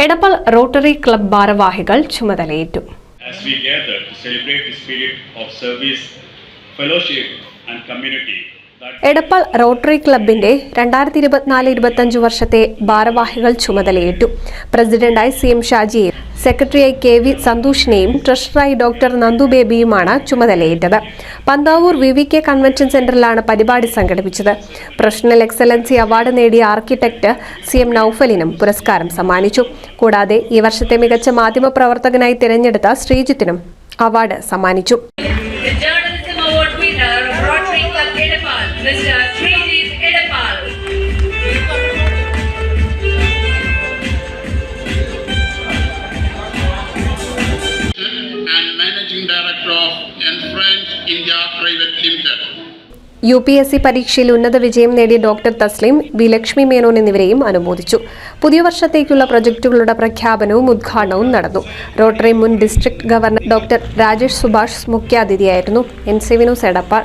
Edappal rotary club ഭാരവാഹികൾ ചുമതലയേറ്റു. As we gather to celebrate the spirit of service, fellowship and community. Edappal rotary ക്ലബിന്റെ 2024-25 വർഷത്തെ ഭാരവാഹികൾ ചുമതലയേറ്റു. പ്രസിഡന്റായി CM ഷാജിയെയും സെക്രട്ടറിയായി KV സന്തോഷിനെയും ട്രഷററായി ഡോക്ടർ നന്ദു ബേബിയുമാണ് ചുമതലയേറ്റത്. പന്താവൂർ VVK കൺവെൻഷൻ സെന്ററിലാണ് പരിപാടി സംഘടിപ്പിച്ചത്. പ്രൊഫഷണൽ എക്സലൻസി അവാർഡ് നേടിയ ആർക്കിടെക്ട് CM നൌഫലിനും പുരസ്കാരം സമ്മാനിച്ചു. കൂടാതെ ഈ വർഷത്തെ മികച്ച മാധ്യമ പ്രവർത്തകനായി തിരഞ്ഞെടുത്ത ശ്രീജിത്തിനും അവാർഡ് സമ്മാനിച്ചു. Mr. Srijit Edapal. And Managing Director of Enfront India Private Limited. UPSC പരീക്ഷയിൽ ഉന്നത വിജയം നേടിയ ഡോക്ടർ തസ്ലിം, വി ലക്ഷ്മി മേനോൻ എന്നിവരെയും അനുമോദിച്ചു. പുതിയ വർഷത്തേക്കുള്ള പ്രൊജക്ടുകളുടെ പ്രഖ്യാപനവും ഉദ്ഘാടനവും നടന്നു. റോട്ടറി മുൻ district governor doctor Rajesh Subhash മുഖ്യാതിഥിയായിരുന്നു. NCV news Edappal.